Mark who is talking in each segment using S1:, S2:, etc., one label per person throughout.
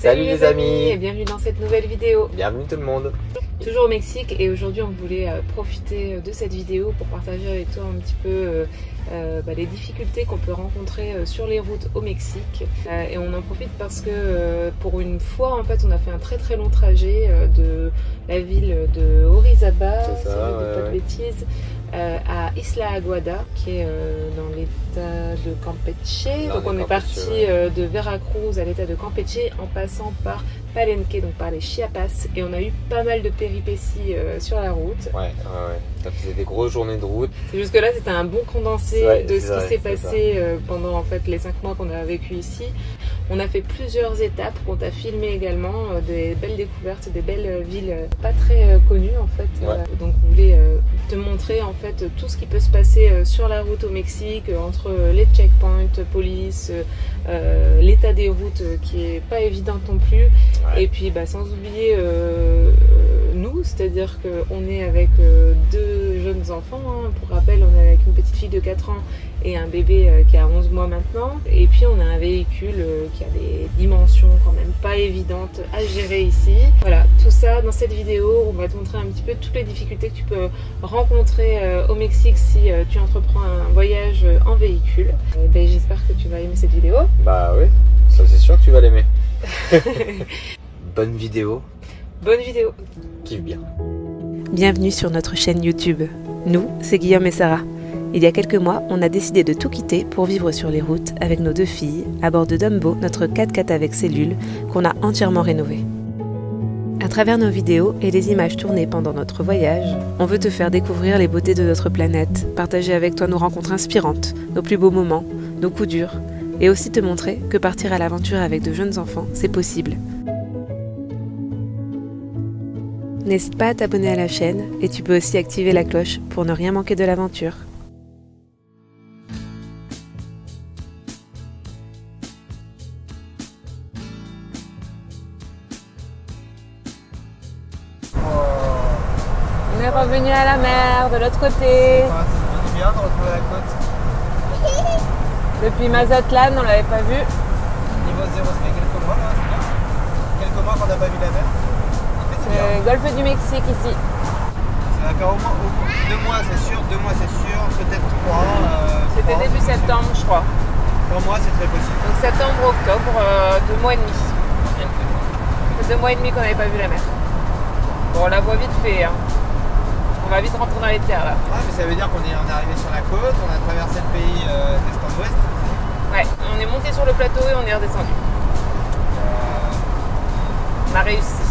S1: Salut les amis
S2: et bienvenue dans cette nouvelle vidéo.
S1: Bienvenue tout le monde.
S2: Toujours au Mexique et aujourd'hui on voulait profiter de cette vidéo pour partager avec toi un petit peu les difficultés qu'on peut rencontrer sur les routes au Mexique. Et on en profite parce que pour une fois en fait on a fait un très long trajet de la ville de Orizaba, si je ne dis pas de bêtises, à Isla Aguada qui est dans l'état de Campeche. Donc on est parti de Veracruz à l'état de Campeche en passant par Palenque, donc par les Chiapas, et on a eu pas mal de péripéties sur la route.
S1: Ouais. Ça faisait des grosses journées de route.
S2: Jusque là c'était un bon condensé de ce qui s'est passé pendant en fait les 5 mois qu'on a vécu ici. On a fait plusieurs étapes qu'on t'a filmé également, des belles découvertes, des belles villes pas très connues en fait. Donc on voulait te montrer en fait tout ce qui peut se passer sur la route au Mexique, entre les checkpoints, police, l'état des routes qui est pas évident non plus. Et puis sans oublier nous, c'est-à-dire qu'on est avec 2 jeunes enfants, hein. Pour rappel on est avec une petite fille de 4 ans et un bébé qui a 11 mois maintenant, et puis on a un véhicule qui a des dimensions quand même pas évidentes à gérer ici. Voilà, tout ça dans cette vidéo, on va te montrer un petit peu toutes les difficultés que tu peux rencontrer au Mexique si tu entreprends un voyage en véhicule. J'espère que tu vas aimer cette vidéo.
S1: Bah oui, ça c'est sûr que tu vas l'aimer. Bonne vidéo.
S2: Bonne vidéo.
S1: Kiffe bien.
S3: Bienvenue sur notre chaîne YouTube. Nous, c'est Guillaume et Sarah. Il y a quelques mois, on a décidé de tout quitter pour vivre sur les routes avec nos 2 filles, à bord de Dumbo, notre 4x4 avec cellule, qu'on a entièrement rénové. À travers nos vidéos et les images tournées pendant notre voyage, on veut te faire découvrir les beautés de notre planète, partager avec toi nos rencontres inspirantes, nos plus beaux moments, nos coups durs, et aussi te montrer que partir à l'aventure avec de jeunes enfants, c'est possible. N'hésite pas à t'abonner à la chaîne et tu peux aussi activer la cloche pour ne rien manquer de l'aventure.
S2: On est revenu à la mer de l'autre côté.
S1: C'est bien de retrouver la côte.
S2: Depuis Mazatlan, on l'avait pas vu.
S1: Niveau 0, ça fait quelques mois là, c'est bien. Quelques mois qu'on n'a pas vu la mer.
S2: C'est golfe du Mexique ici.
S1: Ça va faire au moins 2 mois, c'est sûr, peut-être 3.
S2: C'était début septembre, je crois.
S1: Pour moi, c'est très possible.
S2: Donc septembre, octobre, 2 mois et demi. Ça fait 2 mois et demi qu'on n'avait pas vu la mer. Bon, on la voit vite fait, hein. On va vite rentrer dans les terres là.
S1: Ouais, mais ça veut dire qu'on est arrivé sur la côte, on a traversé le pays d'est en ouest.
S2: Ouais, on est monté sur le plateau et on est redescendu. On a réussi.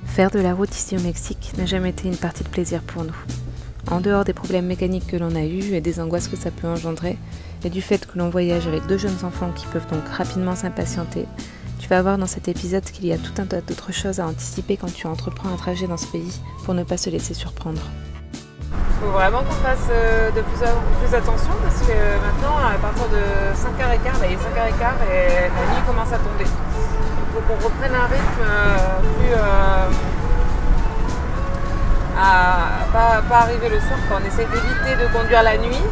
S3: Faire de la route ici au Mexique n'a jamais été une partie de plaisir pour nous. En dehors des problèmes mécaniques que l'on a eus et des angoisses que ça peut engendrer, et du fait que l'on voyage avec 2 jeunes enfants qui peuvent donc rapidement s'impatienter, tu vas voir dans cet épisode qu'il y a tout un tas d'autres choses à anticiper quand tu entreprends un trajet dans ce pays pour ne pas se laisser surprendre.
S2: Il faut vraiment qu'on fasse de plus attention parce que maintenant, à partir de 5h15, il est 5h15 et la nuit commence à tomber. Il faut qu'on reprenne un rythme plus à pas arriver le soir. On essaie d'éviter de conduire la nuit.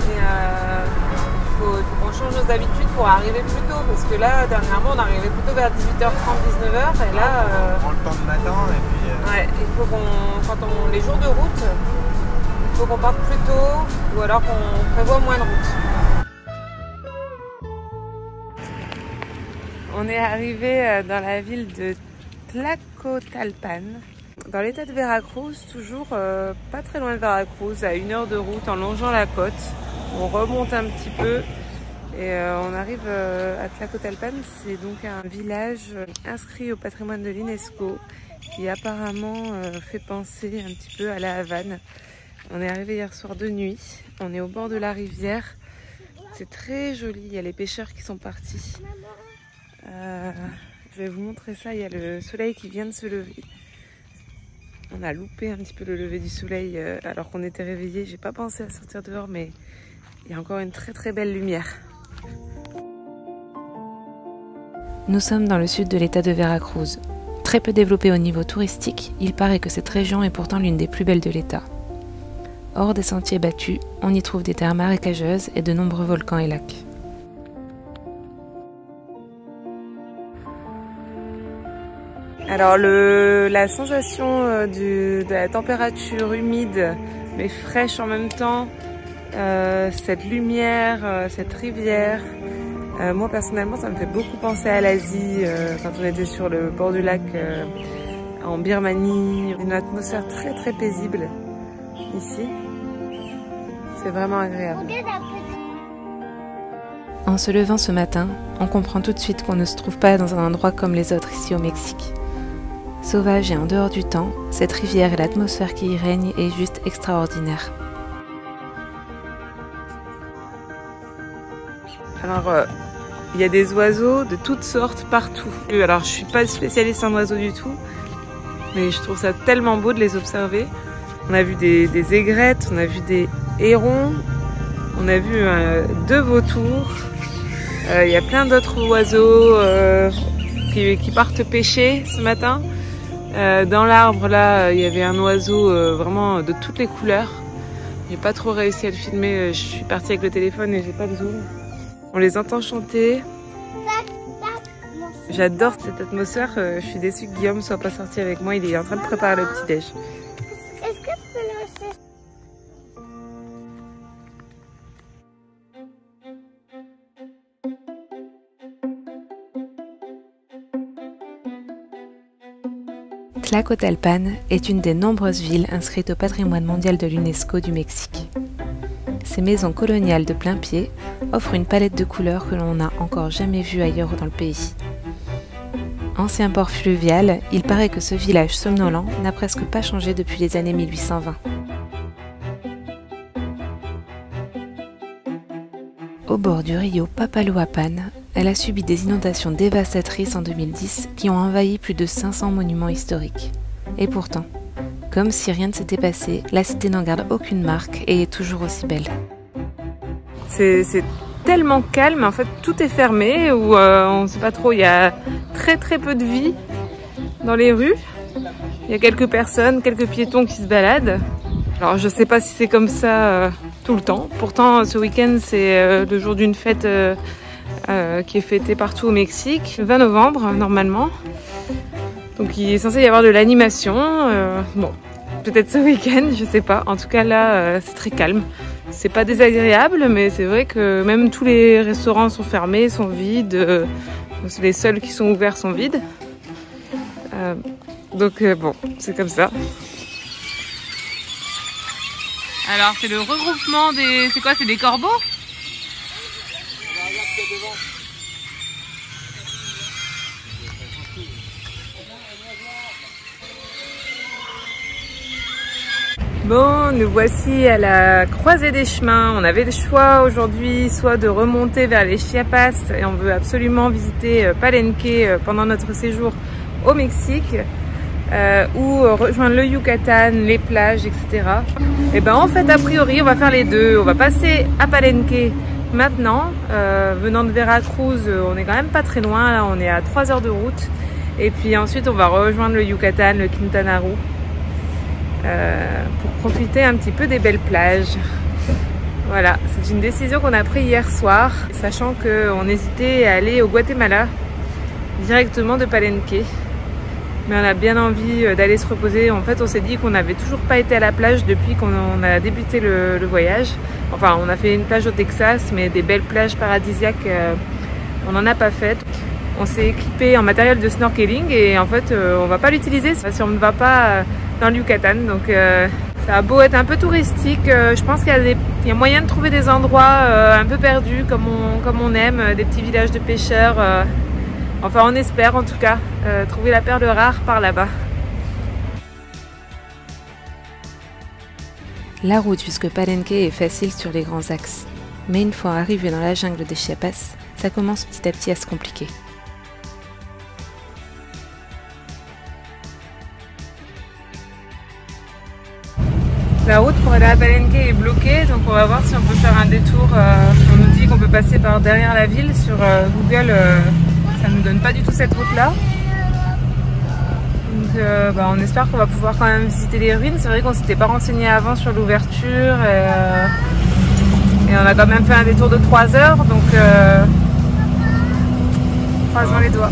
S2: Et il faut qu'on change nos habitudes pour arriver plus tôt. Parce que là, dernièrement, on arrivait plutôt vers 18h30, 19h. Et là,
S1: on prend le temps de matin et puis...
S2: Ouais, il faut qu'on, les jours de route, il faut qu'on parte plus tôt ou alors qu'on prévoit moins de route. On est arrivé dans la ville de Tlacotalpan, dans l'état de Veracruz, toujours pas très loin de Veracruz, à 1 heure de route en longeant la côte. On remonte un petit peu et on arrive à Tlacotalpan. C'est donc un village inscrit au patrimoine de l'UNESCO qui apparemment fait penser un petit peu à la Havane. On est arrivé hier soir de nuit, on est au bord de la rivière, c'est très joli, il y a les pêcheurs qui sont partis. Je vais vous montrer ça, il y a le soleil qui vient de se lever. On a loupé un petit peu le lever du soleil alors qu'on était réveillés. J'ai pas pensé à sortir dehors, mais il y a encore une très belle lumière.
S3: Nous sommes dans le sud de l'état de Veracruz. Très peu développé au niveau touristique, il paraît que cette région est pourtant l'une des plus belles de l'état. Hors des sentiers battus, on y trouve des terres marécageuses et de nombreux volcans et lacs.
S2: Alors la sensation de la température humide mais fraîche en même temps, cette lumière, cette rivière, moi personnellement ça me fait beaucoup penser à l'Asie quand on était sur le bord du lac en Birmanie. Une atmosphère très très paisible ici, c'est vraiment agréable.
S3: En se levant ce matin, on comprend tout de suite qu'on ne se trouve pas dans un endroit comme les autres ici au Mexique. Sauvage et en dehors du temps, cette rivière et l'atmosphère qui y règne est juste extraordinaire.
S2: Alors, il y a des oiseaux de toutes sortes partout. Alors, je suis pas spécialiste en oiseaux du tout, mais je trouve ça tellement beau de les observer. On a vu des aigrettes, on a vu des hérons, on a vu 2 vautours. Il y a plein d'autres oiseaux qui partent pêcher ce matin. Dans l'arbre là, il y avait un oiseau vraiment de toutes les couleurs. J'ai pas trop réussi à le filmer, je suis partie avec le téléphone et j'ai pas de zoom. On les entend chanter. J'adore cette atmosphère, je suis déçue que Guillaume soit pas sorti avec moi, il est en train de préparer le petit déj.
S4: Est-ce que je peux lancer?
S3: Tlacotalpan est une des nombreuses villes inscrites au patrimoine mondial de l'UNESCO du Mexique. Ces maisons coloniales de plein pied offrent une palette de couleurs que l'on n'a encore jamais vue ailleurs dans le pays. Ancien port fluvial, il paraît que ce village somnolent n'a presque pas changé depuis les années 1820. Au bord du rio Papaloapan, elle a subi des inondations dévastatrices en 2010 qui ont envahi plus de 500 monuments historiques. Et pourtant, comme si rien ne s'était passé, la cité n'en garde aucune marque et est toujours aussi belle.
S2: C'est tellement calme, en fait tout est fermé, ou on ne sait pas trop, il y a très peu de vie dans les rues. Il y a quelques personnes, quelques piétons qui se baladent. Alors je sais pas si c'est comme ça tout le temps. Pourtant ce week-end c'est le jour d'une fête qui est fêtée partout au Mexique, le 20 novembre normalement. Donc il est censé y avoir de l'animation. Bon, peut-être ce week-end, je sais pas. En tout cas là c'est très calme. C'est pas désagréable, mais c'est vrai que même tous les restaurants sont fermés, sont vides. Les seuls qui sont ouverts sont vides. Donc bon, c'est comme ça. Alors c'est le regroupement des... C'est quoi? C'est des corbeaux? Bon, nous voici à la croisée des chemins. On avait le choix aujourd'hui soit de remonter vers les Chiapas et on veut absolument visiter Palenque pendant notre séjour au Mexique, ou rejoindre le Yucatan, les plages, etc. Et ben en fait a priori on va faire les deux. On va passer à Palenque maintenant, venant de Veracruz, on est quand même pas très loin, là on est à 3 heures de route. Et puis ensuite on va rejoindre le Yucatan, le Quintana Roo, pour profiter un petit peu des belles plages. Voilà, c'est une décision qu'on a prise hier soir, sachant qu'on hésitait à aller au Guatemala directement de Palenque. Mais on a bien envie d'aller se reposer. En fait, on s'est dit qu'on n'avait toujours pas été à la plage depuis qu'on a débuté le voyage. Enfin, on a fait une plage au Texas, mais des belles plages paradisiaques, on n'en a pas faites. On s'est équipé en matériel de snorkeling et en fait, on va pas l'utiliser si on ne va pas dans le Yucatan. Donc, ça a beau être un peu touristique, je pense qu'il y a moyen de trouver des endroits un peu perdus comme on aime, des petits villages de pêcheurs. Enfin, on espère en tout cas trouver la perle rare par là-bas.
S3: La route jusque Palenque est facile sur les grands axes. Mais une fois arrivé dans la jungle des Chiapas, ça commence petit à petit à se compliquer.
S2: La route pour aller à Palenque est bloquée, donc on va voir si on peut faire un détour. On nous dit qu'on peut passer par derrière la ville. Sur Google, ça ne nous donne pas du tout cette route-là. Donc on espère qu'on va pouvoir quand même visiter les ruines. C'est vrai qu'on ne s'était pas renseigné avant sur l'ouverture. Et on a quand même fait un détour de 3 heures, donc croisons les doigts.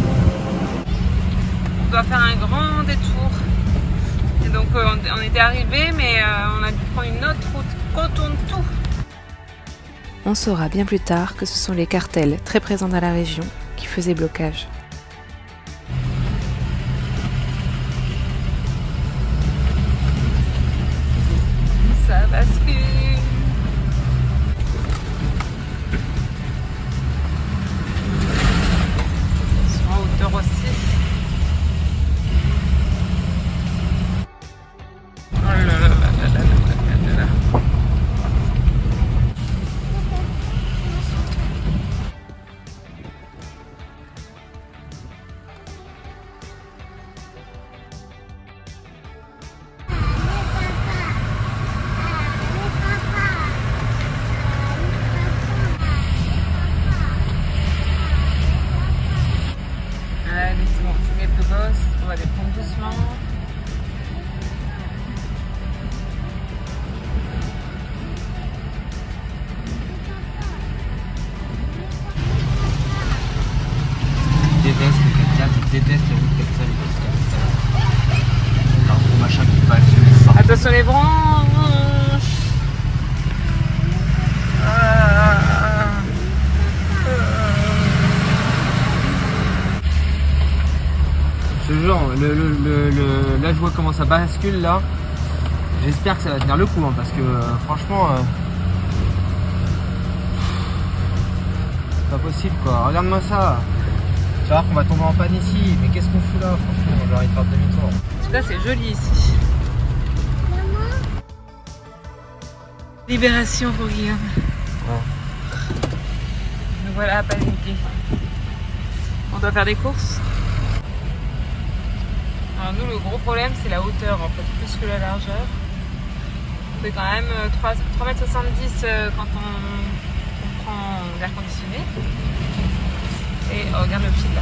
S2: doit faire un grand détour. Et donc on était arrivé, mais on a dû prendre une autre route qui contourne tout.
S3: On saura bien plus tard que ce sont les cartels très présents dans la région qui faisaient blocage.
S2: Ça bascule. En hauteur aussi. Oh là là là là là là là là. Allez, c'est bon, c'est quelques bosses, on va les prendre doucement.
S1: Je déteste les 4x4, je déteste les routes comme ça, les bosses. Alors gros machin qui passe sur les.
S2: Attention les branches.
S1: Ce genre, là je vois comment ça bascule là. J'espère que ça va tenir le coup hein, parce que franchement c'est pas possible quoi. Regarde-moi ça. Tu vas voir qu'on va tomber en panne ici. Mais qu'est-ce qu'on fout là? Franchement j'ai envie de faire demi-tour.
S2: En tout cas c'est joli ici. Libération pour Guillaume.
S1: Ouais.
S2: Nous voilà à Palenque. On doit faire des courses. Alors nous le gros problème c'est la hauteur en fait, plus que la largeur. On fait quand même 3,70 m quand on prend l'air conditionné. Et oh, regarde le fil là.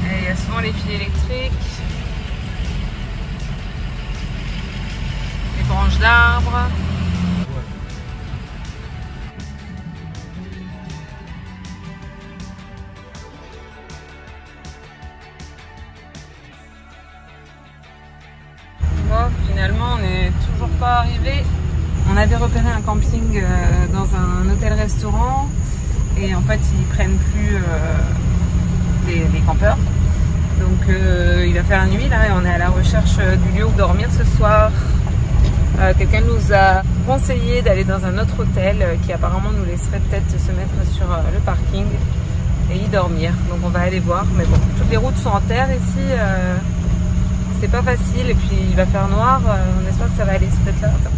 S2: Et il y a souvent les fils électriques, les branches d'arbres. Finalement, on n'est toujours pas arrivé. On avait repéré un camping dans un hôtel-restaurant et en fait, ils prennent plus les campeurs. Donc, il va faire nuit là et on est à la recherche du lieu où dormir ce soir. Quelqu'un nous a conseillé d'aller dans un autre hôtel qui apparemment nous laisserait peut-être se mettre sur le parking et y dormir. Donc, on va aller voir. Mais bon, toutes les routes sont en terre ici. C'est pas facile et puis il va faire noir, on espère que ça va aller, c'est peut-être là. Attends.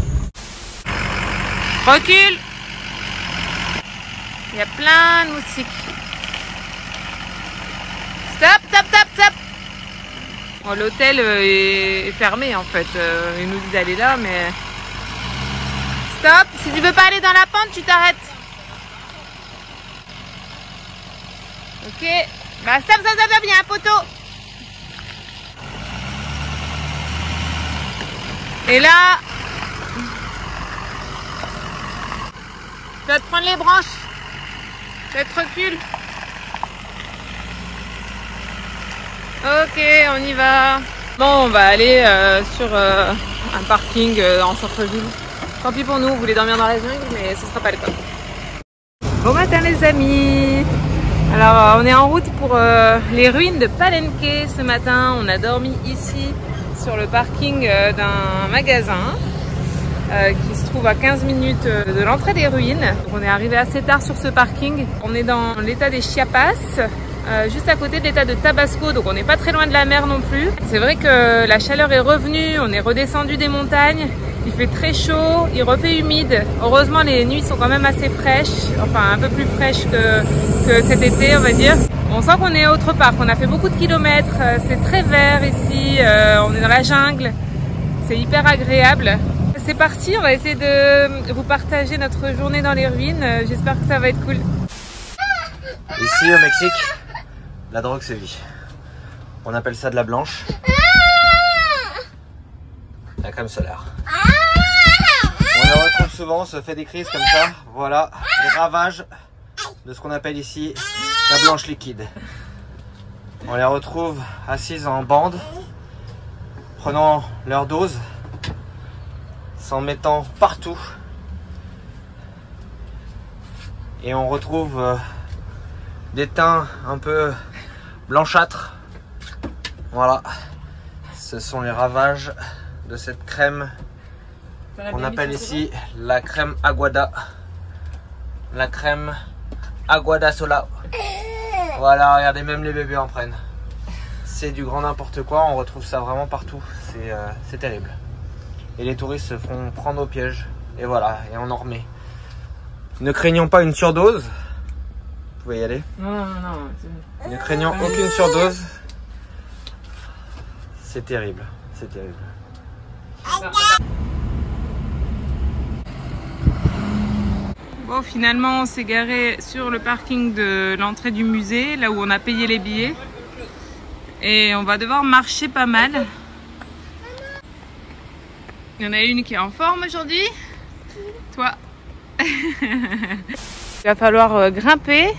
S2: Recule. Il y a plein de moustiques. Stop, stop, stop, stop. Bon, l'hôtel est fermé en fait, il nous dit d'aller là mais... Stop, si tu veux pas aller dans la pente, tu t'arrêtes. Ok, bah stop, stop, stop, il y a un poteau. Et là, tu vas te prendre les branches. Peut-être recule. Ok, on y va. Bon, on va aller sur un parking en centre-ville. Tant pis pour nous, on voulait dormir dans la jungle, mais ce ne sera pas le cas. Bon matin les amis. Alors, on est en route pour les ruines de Palenque ce matin. On a dormi ici sur le parking d'un magasin qui se trouve à 15 minutes de l'entrée des ruines. Donc on est arrivé assez tard sur ce parking. On est dans l'état des Chiapas, juste à côté de l'état de Tabasco, donc on n'est pas très loin de la mer non plus. C'est vrai que la chaleur est revenue, on est redescendu des montagnes, il fait très chaud, il refait humide. Heureusement les nuits sont quand même assez fraîches, enfin un peu plus fraîches que cet été on va dire. On sent qu'on est autre part, qu'on a fait beaucoup de kilomètres, c'est très vert ici, on est dans la jungle, c'est hyper agréable. C'est parti, on va essayer de vous partager notre journée dans les ruines, j'espère que ça va être cool.
S1: Ici au Mexique, la drogue c'est vie. On appelle ça de la blanche. La crème solaire. On la retrouve souvent, on se fait des crises comme ça. Voilà, les ravages de ce qu'on appelle ici la blanche liquide. On les retrouve assises en bande, prenant leur dose, s'en mettant partout. Et on retrouve des teints un peu blanchâtres. Voilà, ce sont les ravages de cette crème qu'on appelle ici la crème Aguada. La crème Aguada Sola. Voilà, regardez, même les bébés en prennent. C'est du grand n'importe quoi, on retrouve ça vraiment partout. C'est terrible. Et les touristes se font prendre au piège. Et voilà, et on en remet. Ne craignons pas une surdose. Vous pouvez y aller.
S2: Non.
S1: Ne craignons aucune surdose. C'est terrible, c'est terrible.
S2: Bon, finalement, on s'est garé sur le parking de l'entrée du musée, là où on a payé les billets. Et on va devoir marcher pas mal. Il y en a une qui est en forme aujourd'hui. Toi. Il va falloir grimper.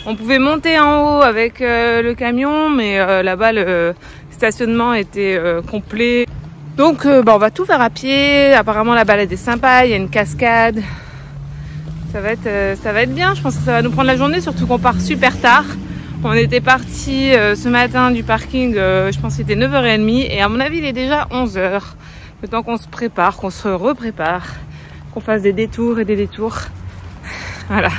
S2: On pouvait monter en haut avec le camion, mais là-bas le stationnement était complet. Donc on va tout faire à pied. Apparemment la balade est sympa, il y a une cascade. Ça va être bien, je pense que ça va nous prendre la journée, surtout qu'on part super tard. On était parti ce matin du parking, je pense que c'était 9h30 et à mon avis il est déjà 11h. Le temps qu'on se prépare, qu'on se reprépare, qu'on fasse des détours et des détours. Voilà.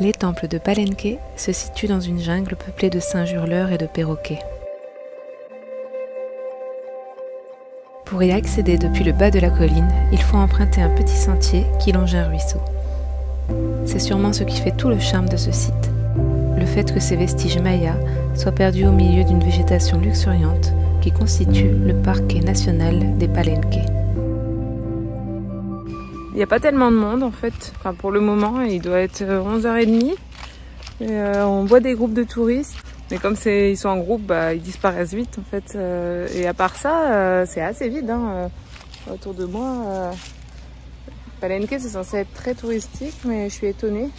S3: Les temples de Palenque se situent dans une jungle peuplée de singes hurleurs et de perroquets. Pour y accéder depuis le bas de la colline, il faut emprunter un petit sentier qui longe un ruisseau. C'est sûrement ce qui fait tout le charme de ce site. Le fait que ces vestiges mayas soient perdus au milieu d'une végétation luxuriante qui constitue le parc national des Palenques.
S2: Il n'y a pas tellement de monde en fait, enfin, pour le moment, il doit être 11h30. Et, on voit des groupes de touristes, mais comme ils sont en groupe, bah, ils disparaissent vite en fait. Et à part ça, c'est assez vide hein, autour de moi. Palenque c'est censé être très touristique, mais je suis étonnée.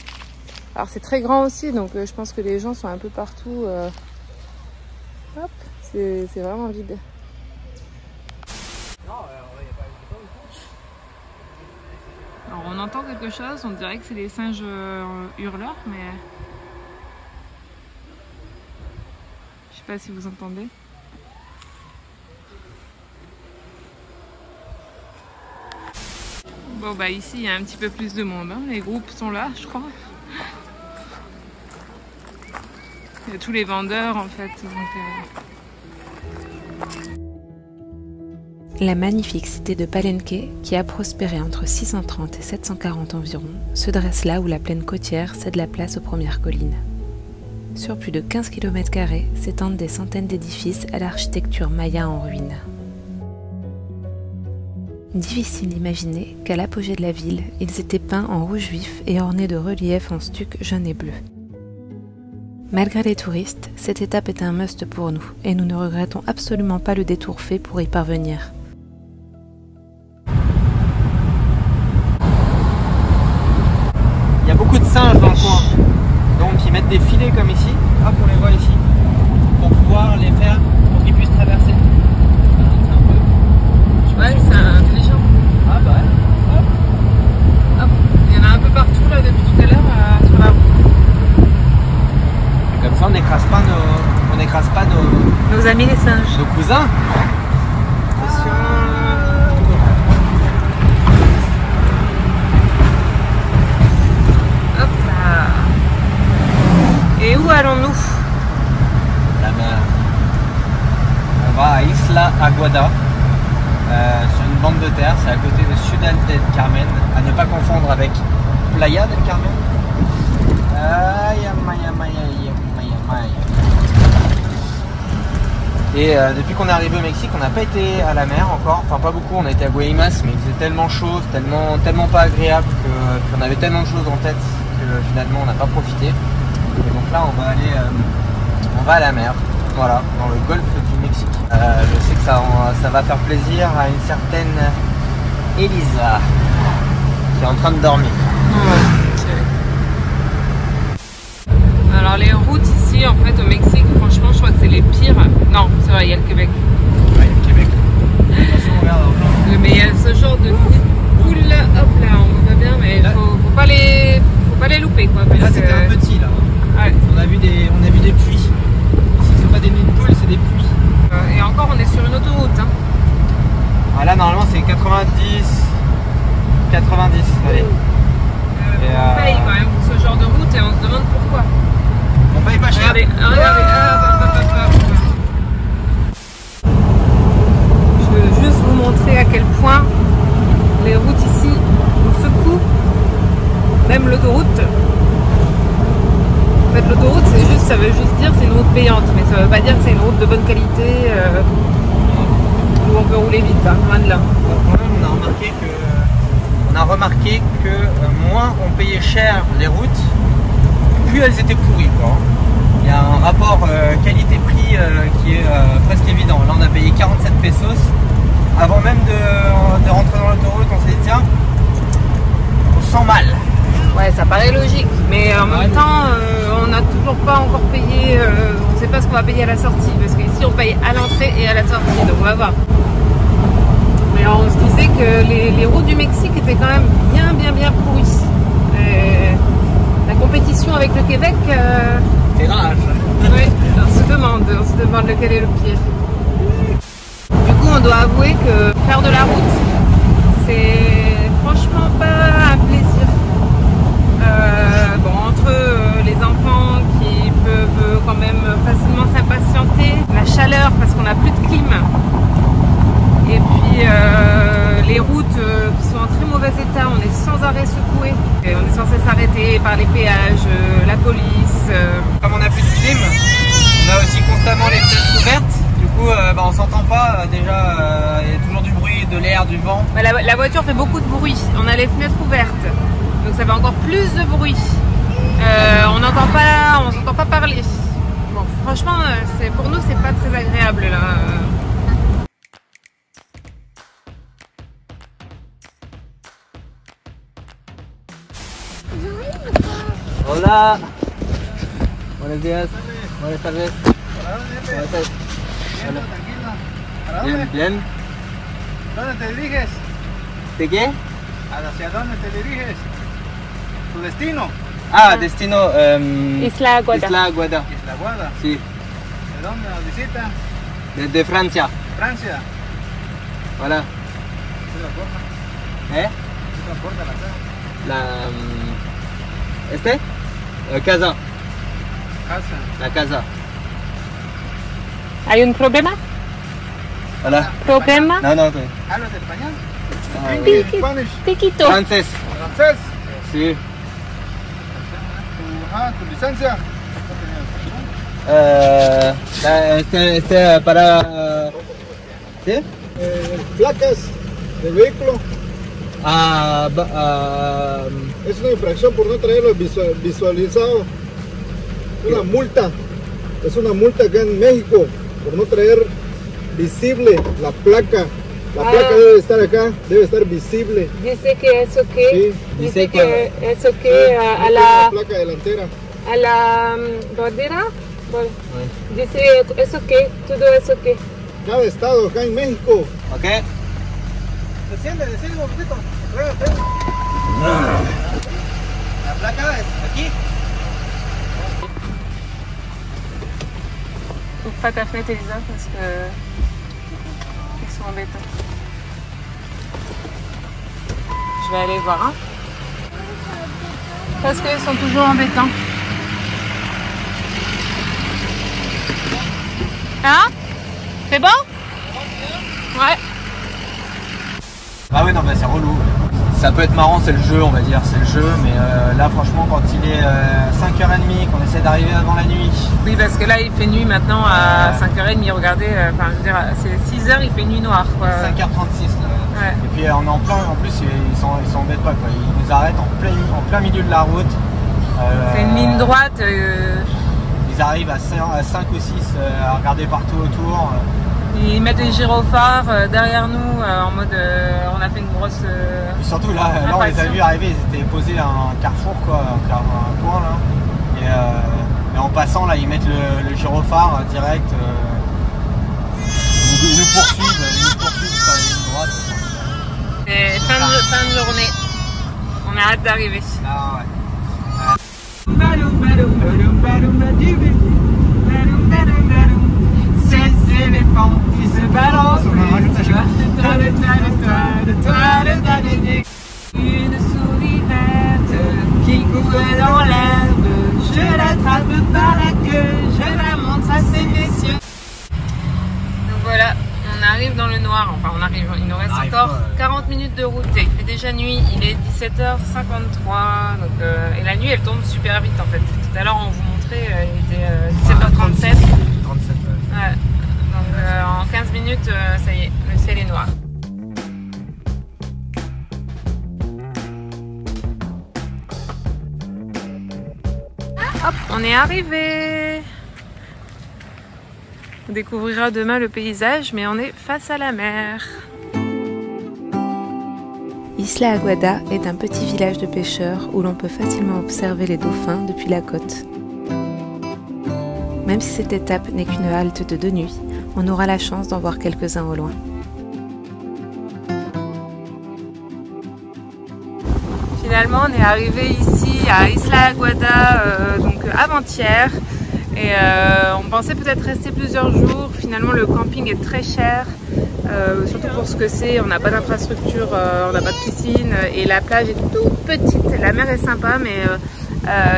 S2: Alors c'est très grand aussi, donc je pense que les gens sont un peu partout. Hop, c'est vraiment vide. Alors on entend quelque chose, on dirait que c'est des singes hurleurs, mais je sais pas si vous entendez. Bon bah ici il y a un petit peu plus de monde, hein. Les groupes sont là je crois. Il y a tous les vendeurs en fait.
S3: La magnifique cité de Palenque, qui a prospéré entre 630 et 740 environ, se dresse là où la plaine côtière cède la place aux premières collines. Sur plus de 15 km² s'étendent des centaines d'édifices à l'architecture maya en ruine. Difficile d'imaginer qu'à l'apogée de la ville, ils étaient peints en rouge vif et ornés de reliefs en stuc jaune et bleu. Malgré les touristes, cette étape est un must pour nous et nous ne regrettons absolument pas le détour fait pour y parvenir.
S1: Il y a beaucoup de singes dans le coin, donc ils mettent des filets comme ici, hop on les voit ici, pour pouvoir les faire, pour qu'ils puissent traverser.
S2: Ouais, c'est intelligent.
S1: Ah bah ouais. Hop.
S2: Hop. Il y en a un peu partout là depuis tout à l'heure sur la route.
S1: Et comme ça on n'écrase pas
S2: nos amis les singes.
S1: Nos cousins.
S2: Hop là. Et où allons-nous?
S1: La mer. On va à Isla Aguada. Sur une bande de terre, c'est à côté de Ciudad del Carmen, à ne pas confondre avec Playa del Carmen. Et depuis qu'on est arrivé au Mexique, on n'a pas été à la mer encore, enfin pas beaucoup, on a été à Guaymas, mais il faisait tellement chaud, tellement pas agréable qu'on avait tellement de choses en tête que finalement on n'a pas profité. Et donc là on va à la mer, voilà, dans le golfe du Mexique. Je sais que ça va faire plaisir à une certaine Elisa qui est en train de dormir.
S2: Alors les routes ici en fait au Mexique, franchement je crois que c'est les pires. Non, c'est vrai, il y a le Québec.
S1: Ouais, il y a le Québec. Attention, regarde.
S2: Mais il y a ce genre de poules, hop là, on voit bien, mais faut pas les louper quoi.
S1: Là c'était un petit là.
S2: Ouais.
S1: On a vu des puits. Ici c'est pas des nids de poules, c'est des puits.
S2: Et encore on est sur une autoroute. Hein.
S1: Ah, là normalement c'est 90. Allez.
S2: On paye quand même pour ce genre de route et on se demande pourquoi.
S1: On paye pas cher.
S2: Regardez. Je veux juste vous montrer à quel point les routes ici nous secouent. Même l'autoroute. En fait l'autoroute ça veut juste dire que c'est une route payante, mais ça veut pas dire que c'est une route de bonne qualité où on peut rouler vite, hein, loin de là.
S1: Quand même, on a remarqué que moins on payait cher les routes, plus elles étaient pourries, quoi. Il y a un rapport qualité-prix qui est presque évident. Là on a payé 47 pesos. Avant même de rentrer dans l'autoroute, on s'est dit tiens, on sent mal.
S2: Ouais, ça paraît logique, mais en même temps, on n'a toujours pas encore payé, on ne sait pas ce qu'on va payer à la sortie, parce qu'ici on paye à l'entrée et à la sortie, donc on va voir. Mais on se disait que les routes du Mexique étaient quand même bien pourries. La compétition avec le Québec,
S1: c'est rage.
S2: Oui, on se demande lequel est le pire. Du coup, on doit avouer que faire de la route, c'est franchement pas un plaisir. Entre les enfants qui peuvent quand même facilement s'impatienter, la chaleur parce qu'on n'a plus de clim, et puis les routes qui sont en très mauvais état, on est sans arrêt secoué, et on est censé s'arrêter par les péages, la police.
S1: Comme on n'a plus de clim, on a aussi constamment les fenêtres ouvertes, du coup on s'entend pas, déjà il y a toujours du bruit, de l'air, du vent.
S2: La voiture fait beaucoup de bruit, on a les fenêtres ouvertes. Donc ça fait encore plus de bruit. On s'entend pas parler. Bon, franchement, pour nous, c'est pas très agréable là.
S1: Hola. Buenos días. Buenas tardes. Hola. Bien.
S5: ¿Dónde te diriges?
S1: ¿De qué?
S5: ¿Hacia dónde te diriges? ¿Tu destino?
S1: Destino
S2: Isla Guada.
S1: Isla Guada.
S5: Isla Guada.
S1: Sí.
S5: ¿De dónde nos visita?
S1: Desde Francia.
S5: Francia.
S1: Voilà.
S5: ¿Qué transporta?
S1: ¿Eh?
S5: ¿Qué transporta la casa?
S1: Casa.
S5: Casa.
S1: La casa.
S2: ¿Hay un problema?
S1: Hola.
S2: ¿Problema?
S1: No.
S5: ¿Hablas español? Spanish.
S2: Piquito.
S1: Francés.
S5: ¿Francés?
S1: Sí.
S5: ¿Tu licencia?
S1: Para... ¿Sí?
S5: Placas del vehículo. Es una infracción por no traerlo visualizado. Una multa. Es una multa acá en México por no traer visible la placa. La placa debe estar acá, debe estar visible.
S2: Dice que eso que,
S5: Sí.
S2: dice que eso que a la
S5: placa delantera.
S2: a la bandera, dice eso que, todo eso que.
S5: Cada estado acá en México.
S1: Ok.
S5: Desciende un poquito.
S1: La placa es aquí.
S2: Ouvre pas ta fenêtre Elisa parce que ils sont embêtants. Je vais aller voir. Hein, parce qu'ils sont toujours embêtants. Hein? C'est bon? Ouais.
S1: Ah oui, non, mais c'est relou. Ça peut être marrant, c'est le jeu, on va dire, c'est le jeu, mais là, franchement, quand il est 5h30, qu'on essaie d'arriver avant la nuit.
S2: Oui, parce que là, il fait nuit maintenant à 5h30, regardez, enfin, je veux dire, c'est 6h, il fait nuit noire, quoi.
S1: 5h36, là.
S2: Ouais.
S1: Et puis, on est en plein, en plus, ils s'embêtent pas, quoi. Ils nous arrêtent en plein milieu de la route.
S2: C'est une ligne droite.
S1: Ils arrivent à 5 ou 6 à regarder partout autour.
S2: Ils mettent les gyrophares derrière nous en mode on a fait une grosse.
S1: Et surtout là on les a vus arriver, ils étaient posés à un carrefour quoi, un coin là. Et Et en passant là ils mettent le gyrophare direct. Ils nous poursuivent sur la ligne droite.
S2: C'est fin de journée. On a hâte d'arriver.
S1: Ah ouais. Ces éléphants qui se balancent. Une souris verte qui court dans l'herbe. Je l'attrape par la queue, je la montre à ces messieurs.
S2: Donc voilà, on arrive dans le noir. Enfin, on arrive, il nous reste encore 40 minutes de route. Il fait déjà nuit, il est 17h53. Donc, et la nuit, elle tombe super vite en fait. Tout à l'heure, on vous montrait, il était 17h37.
S1: 37,
S2: ouais. Donc en 15 minutes, ça y est, le ciel est noir. Hop, on est arrivé. On découvrira demain le paysage, mais on est face à la mer.
S3: Isla Aguada est un petit village de pêcheurs où l'on peut facilement observer les dauphins depuis la côte. Même si cette étape n'est qu'une halte de nuit, on aura la chance d'en voir quelques-uns au loin.
S2: Finalement, on est arrivé ici à Isla Aguada donc avant-hier et on pensait peut-être rester plusieurs jours. Finalement, le camping est très cher, surtout pour ce que c'est. On n'a pas d'infrastructure, on n'a pas de piscine et la plage est toute petite. La mer est sympa, mais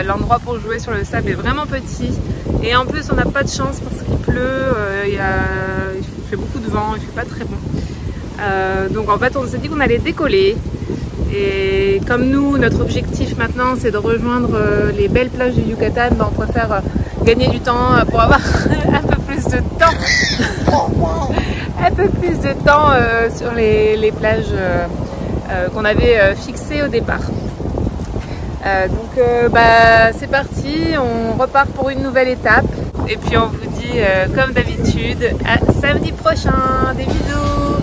S2: l'endroit pour jouer sur le sable est vraiment petit. Et en plus, on n'a pas de chance parce qu'il pleut, il fait beaucoup de vent, il fait pas très bon. Donc en fait, on s'est dit qu'on allait décoller. Et comme nous, notre objectif maintenant, c'est de rejoindre les belles plages du Yucatan, ben, on préfère gagner du temps pour avoir un peu plus de temps. Un peu plus de temps sur les plages qu'on avait fixées au départ. Donc c'est parti, on repart pour une nouvelle étape. Et puis on vous dit, comme d'habitude, à samedi prochain. Des bisous!